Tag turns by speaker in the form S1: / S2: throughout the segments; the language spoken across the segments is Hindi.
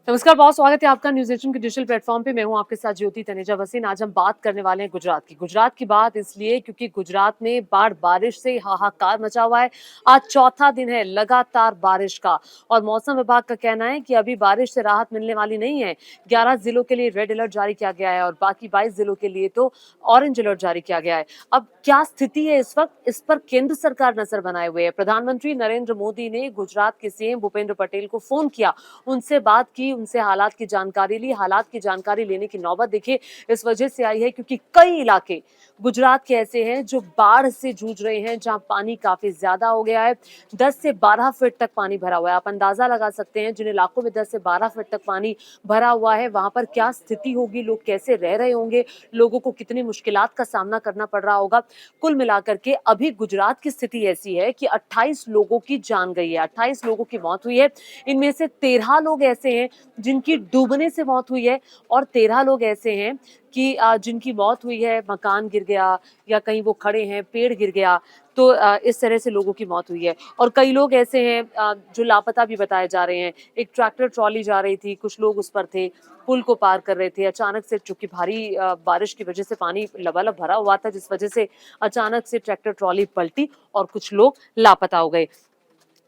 S1: नमस्कार, बहुत स्वागत है आपका न्यूज एटीन के डिजिटल प्लेटफॉर्म पे। मैं हूं आपके साथ ज्योति तनेजा वसीन। आज हम बात करने वाले हैं गुजरात की बात इसलिए क्योंकि गुजरात में बाढ़ बारिश से हाहाकार मचा हुआ है। आज चौथा दिन है लगातार बारिश का और मौसम विभाग का कहना है कि अभी बारिश से राहत मिलने वाली नहीं है। 11 जिलों के लिए रेड अलर्ट जारी किया गया है और बाकी 22 जिलों के लिए तो ऑरेंज अलर्ट जारी किया गया है। अब क्या स्थिति है इस वक्त, इस पर केंद्र सरकार नजर बनाए हुए है। प्रधानमंत्री नरेंद्र मोदी ने गुजरात के सीएम भूपेंद्र पटेल को फोन किया, उनसे बात की, उनसे हालात की जानकारी ली। हालात की जानकारी लेने की नौबत देखिए इस वजह से आई है क्योंकि कई इलाके गुजरात के ऐसे हैं जो बाढ़ से जूझ रहे हैं, जहां पानी काफी ज्यादा हो गया है। 10 से 12 फीट तक पानी भरा हुआ है। आप अंदाजा लगा सकते हैं जिन इलाकों में 10 से 12 फीट तक पानी भरा हुआ है वहां पर क्या स्थिति होगी, लोग कैसे रह रहे होंगे, लोगों को कितनी मुश्किलात का सामना करना पड़ रहा होगा। कुल मिलाकर के अभी गुजरात की स्थिति ऐसी है कि 28 लोगों की जान गई है, 28 लोगों की मौत हुई है। इनमें से 13 लोग ऐसे हैं जिनकी डूबने से मौत हुई है और 13 लोग ऐसे हैं कि जिनकी मौत हुई है, मकान गिर गया या कहीं वो खड़े हैं, पेड़ गिर गया, तो इस तरह से लोगों की मौत हुई है। और कई लोग ऐसे हैं जो लापता भी बताए जा रहे हैं। एक ट्रैक्टर ट्रॉली जा रही थी, कुछ लोग उस पर थे, पुल को पार कर रहे थे, अचानक से चूंकि भारी बारिश की वजह से पानी लबालब भरा हुआ था, जिस वजह से अचानक से ट्रैक्टर ट्रॉली पलटी और कुछ लोग लापता हो गए।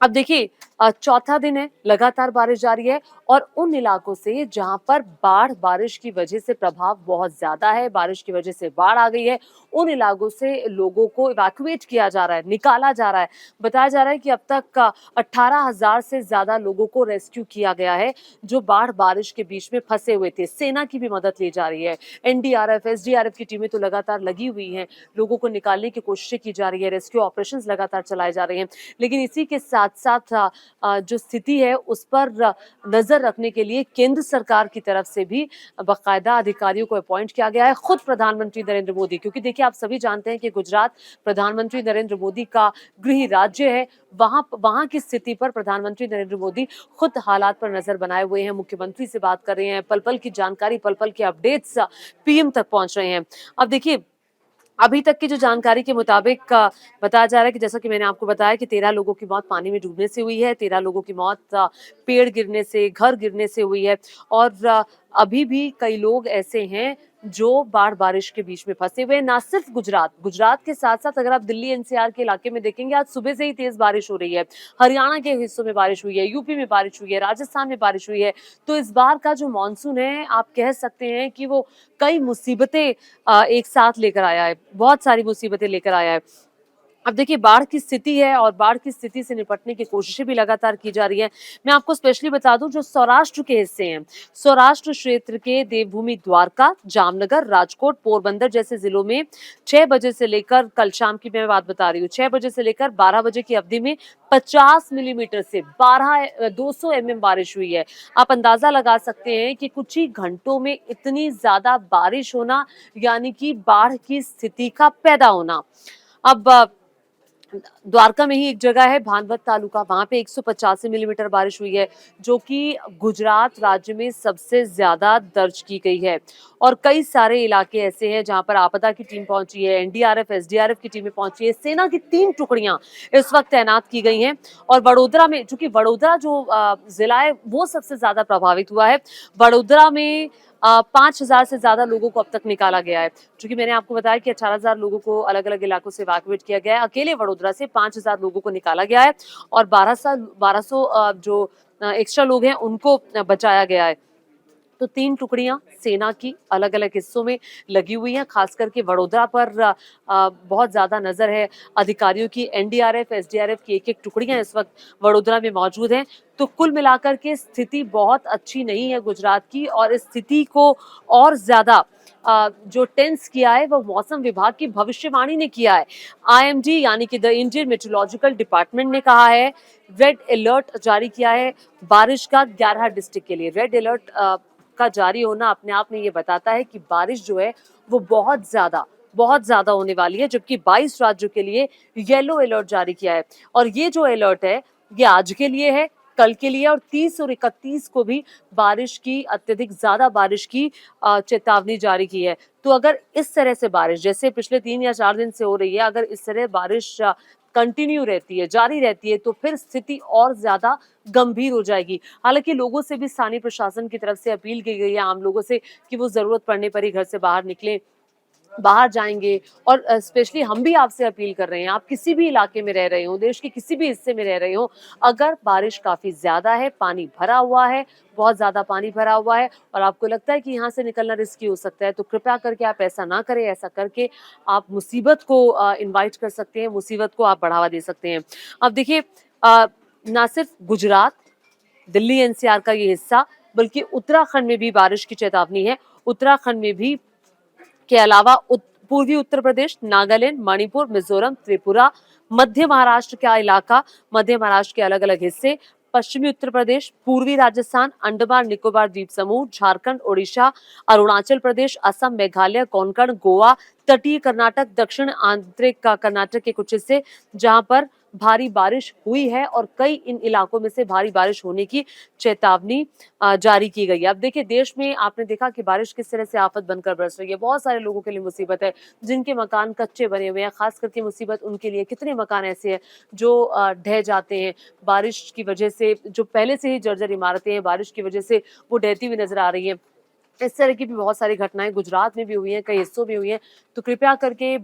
S1: अब देखिए चौथा दिन है, लगातार बारिश जारी है और उन इलाकों से जहां पर बाढ़ बारिश की वजह से प्रभाव बहुत ज्यादा है, बारिश की वजह से बाढ़ आ गई है, उन इलाकों से लोगों को इवैक्यूएट किया जा रहा है, निकाला जा रहा है। बताया जा रहा है कि अब तक 18,000 से ज्यादा लोगों को रेस्क्यू किया गया है जो बाढ़ बारिश के बीच में फंसे हुए थे। सेना की भी मदद ली जा रही है। एनडीआरएफ, एसडीआरएफ की टीमें तो लगातार लगी हुई हैं, लोगों को निकालने की कोशिशें की जा रही है, रेस्क्यू ऑपरेशन लगातार चलाए जा रहे हैं। लेकिन इसी के साथ साथ जो स्थिति है उस पर नजर रखने के लिए केंद्र सरकार की तरफ से भी बाकायदा अधिकारियों को अपॉइंट किया गया है। खुद प्रधानमंत्री नरेंद्र मोदी, क्योंकि देखिए आप सभी जानते हैं कि गुजरात प्रधानमंत्री नरेंद्र मोदी का गृह राज्य है, वहां वहां की स्थिति पर प्रधानमंत्री नरेंद्र मोदी खुद हालात पर नजर बनाए हुए हैं, मुख्यमंत्री से बात कर रहे हैं, पल पल की जानकारी, पल पल के अपडेट्स पीएम तक पहुंच रहे हैं। अब देखिए अभी तक की जो जानकारी के मुताबिक बताया जा रहा है कि जैसा कि मैंने आपको बताया कि 13 लोगों की मौत पानी में डूबने से हुई है, 13 लोगों की मौत पेड़ गिरने से, घर गिरने से हुई है और अभी भी कई लोग ऐसे हैं जो बाढ़ बारिश के बीच में फंसे हुए हैं। ना सिर्फ गुजरात के साथ साथ अगर आप दिल्ली एनसीआर के इलाके में देखेंगे, आज सुबह से ही तेज बारिश हो रही है। हरियाणा के हिस्सों में बारिश हुई है, यूपी में बारिश हुई है, राजस्थान में बारिश हुई है। तो इस बार का जो मानसून है आप कह सकते हैं कि वो कई मुसीबतें एक साथ लेकर आया है, बहुत सारी मुसीबतें लेकर आया है। अब देखिए बाढ़ की स्थिति है और बाढ़ की स्थिति से निपटने की कोशिशें भी लगातार की जा रही हैं। मैं आपको स्पेशली बता दूं जो सौराष्ट्र के हिस्से हैं, सौराष्ट्र क्षेत्र के देवभूमि द्वारका, जामनगर, राजकोट, पोरबंदर जैसे जिलों में 6 बजे से लेकर कल शाम की मैं बात बता रही हूँ, 6 बजे से लेकर 12 बजे की अवधि में 50 मिलीमीटर से 200 mm बारिश हुई है। आप अंदाजा लगा सकते हैं कि कुछ ही घंटों में इतनी ज्यादा बारिश होना यानी कि बाढ़ की स्थिति का पैदा होना। अब द्वारका में ही एक जगह है भानवत तालुका, वहां पे 185 मिलीमीटर बारिश हुई है जो कि गुजरात राज्य में सबसे ज्यादा दर्ज की गई है। और कई सारे इलाके ऐसे हैं जहां पर आपदा की टीम पहुंची है, एनडीआरएफ एसडीआरएफ की टीमें पहुंची है, सेना की 3 टुकड़ियां इस वक्त तैनात की गई हैं। और वडोदरा में, चूंकि वडोदरा जो जिला है वो सबसे ज्यादा प्रभावित हुआ है, वडोदरा में 5,000 से ज्यादा लोगों को अब तक निकाला गया है। चूंकि मैंने आपको बताया कि 18,000 लोगों को अलग अलग इलाकों से इवैक्यूएट किया गया है, अकेले वडोदरा से 5,000 लोगों को निकाला गया है और 1200 जो एक्स्ट्रा लोग हैं उनको बचाया गया है। तो 3 टुकड़ियां सेना की अलग अलग हिस्सों में लगी हुई हैं, खास करके वडोदरा पर बहुत ज्यादा नजर है अधिकारियों की। एनडीआरएफ एसडीआरएफ की एक एक टुकड़ियां इस वक्त वडोदरा में मौजूद हैं। तो कुल मिलाकर के स्थिति बहुत अच्छी नहीं है गुजरात की और इस स्थिति को और ज्यादा जो टेंस किया है वो मौसम विभाग की भविष्यवाणी ने किया है। आईएमडी यानी कि द इंडियन मेट्रोलॉजिकल डिपार्टमेंट ने कहा है, रेड अलर्ट जारी किया है बारिश का 11 डिस्ट्रिक्ट के लिए। रेड अलर्ट का जारी होना अपने आप में ये बताता है कि बारिश जो है वो बहुत ज्यादा होने वाली है, जबकि 22 राज्यों के लिए येलो अलर्ट जारी किया है। और ये जो अलर्ट है ये आज के लिए है, कल के लिए और 30 और 31 को भी बारिश की, अत्यधिक ज्यादा बारिश की चेतावनी जारी की है। तो अगर इस तरह से बारिश जैसे पिछले 3 या 4 दिन से हो रही है, अगर इस तरह बारिश कंटिन्यू रहती है, जारी रहती है, तो फिर स्थिति और ज्यादा गंभीर हो जाएगी। हालांकि लोगों से भी स्थानीय प्रशासन की तरफ से अपील की गई है, आम लोगों से, कि वो जरूरत पड़ने पर ही घर से बाहर निकलें, बाहर जाएंगे। और स्पेशली हम भी आपसे अपील कर रहे हैं, आप किसी भी इलाके में रह रहे हो, देश के किसी भी हिस्से में रह रहे हो, अगर बारिश काफी ज्यादा है, पानी भरा हुआ है, बहुत ज्यादा पानी भरा हुआ है, और आपको लगता है कि यहाँ से निकलना रिस्की हो सकता है, तो कृपया करके आप ऐसा ना करें। ऐसा करके आप मुसीबत को इनवाइट कर सकते हैं, मुसीबत को आप बढ़ावा दे सकते हैं। अब देखिए, ना सिर्फ गुजरात, दिल्ली एनसीआर का ये हिस्सा, बल्कि उत्तराखंड में भी बारिश की चेतावनी है। उत्तराखंड में भी के अलावा पूर्वी उत्तर प्रदेश, नागालैंड, मणिपुर, मिजोरम, त्रिपुरा, मध्य महाराष्ट्र का इलाका, मध्य महाराष्ट्र के अलग अलग हिस्से, पश्चिमी उत्तर प्रदेश, पूर्वी राजस्थान, अंडमान निकोबार द्वीप समूह, झारखंड, ओडिशा, अरुणाचल प्रदेश, असम, मेघालय, कोंकण, गोवा, तटीय कर्नाटक, दक्षिण आंतरिक कर्नाटक के कुछ हिस्से जहां पर भारी बारिश हुई है, और कई इन इलाकों में से भारी बारिश होने की चेतावनी जारी की गई है। अब देखिए, देश में आपने देखा कि बारिश किस तरह से आफत बनकर बरस रही है। बहुत सारे लोगों के लिए मुसीबत है, जिनके मकान कच्चे बने हुए हैं, खास करके मुसीबत उनके लिए। कितने मकान ऐसे हैं जो ढह जाते हैं बारिश की वजह से, जो पहले से ही जर्जर इमारतें हैं, बारिश की वजह से वो ढहती हुई नजर आ रही हैं। इस तरह की भी बहुत सारी घटनाएं गुजरात में भी हुई हैं, कई हिस्सों में हुई हैं। तो कृपया करके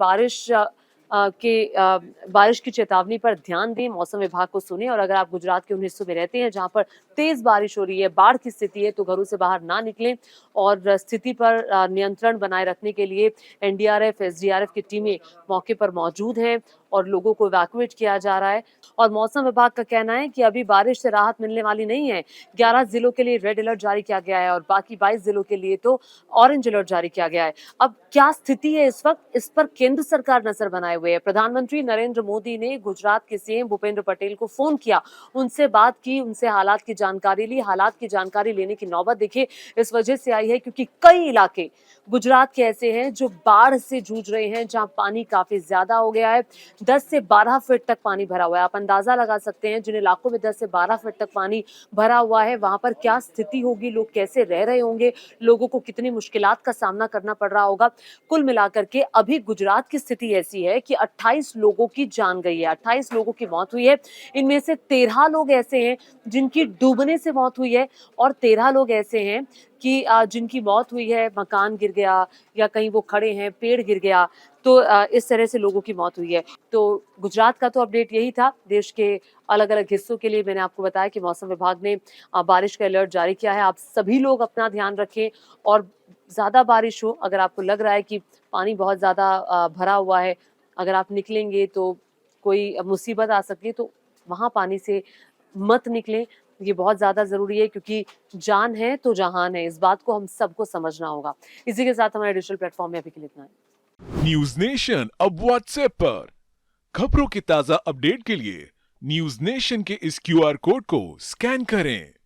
S1: बारिश की चेतावनी पर ध्यान दें, मौसम विभाग को सुने, और अगर आप गुजरात के उन हिस्सों में रहते हैं जहां पर तेज बारिश हो रही है, बाढ़ की स्थिति है, तो घरों से बाहर ना निकलें। और स्थिति पर नियंत्रण बनाए रखने के लिए एनडीआरएफ, एसडीआरएफ की टीमें मौके पर मौजूद हैं और लोगों को इवैक्यूएट किया जा रहा है। और मौसम विभाग का कहना है कि अभी बारिश से राहत मिलने वाली नहीं है। 11 जिलों के लिए रेड अलर्ट जारी किया गया है और बाकी 22 जिलों के लिए तो ऑरेंज अलर्ट जारी किया गया है। अब क्या स्थिति है इस वक्त, इस पर केंद्र सरकार नजर बनाए हुए है। प्रधानमंत्री नरेंद्र मोदी ने गुजरात के सीएम भूपेंद्र पटेल को फोन किया, उनसे बात की, उनसे हालात की जानकारी ली। हालात की जानकारी लेने की नौबत देखिए इस वजह से आई है क्योंकि कई इलाके गुजरात के ऐसे हैं जो बाढ़ से जूझ रहे हैं, जहां पानी काफी ज्यादा हो गया है। 10 से 12 फीट तक पानी भरा हुआ है। आप अंदाजा लगा सकते हैं जिन इलाकों में 10 से 12 फीट तक पानी भरा हुआ है, वहां पर क्या स्थिति होगी, लोग कैसे रह रहे होंगे, लोगों को कितनी मुश्किलात का सामना करना पड़ रहा होगा। कुल मिलाकर के अभी गुजरात की स्थिति ऐसी है कि 28 लोगों की जान गई है, 28 लोगों की मौत हुई है। इनमें से 13 लोग ऐसे हैं जिनकी डूबने से मौत हुई है, और 13 लोग ऐसे हैं कि जिनकी मौत हुई है, मकान गिर गया या कहीं वो खड़े हैं, पेड़ गिर गया, तो इस तरह से लोगों की मौत हुई है। तो गुजरात का तो अपडेट यही था। देश के अलग अलग हिस्सों के लिए मैंने आपको बताया कि मौसम विभाग ने बारिश का अलर्ट जारी किया है। आप सभी लोग अपना ध्यान रखें, और ज्यादा बारिश हो, अगर आपको लग रहा है कि पानी बहुत ज्यादा भरा हुआ है, अगर आप निकलेंगे तो कोई मुसीबत आ सकती है, तो वहां पानी से मत निकलें। ये बहुत ज्यादा जरूरी है क्योंकि जान है तो जहान है, इस बात को हम सबको समझना होगा। इसी के साथ हमारे डिजिटल प्लेटफॉर्म में अभी के लिए इतना है।
S2: न्यूज नेशन अब व्हाट्सएप पर खबरों की ताजा अपडेट के लिए न्यूज नेशन के इस क्यूआर कोड को स्कैन करें।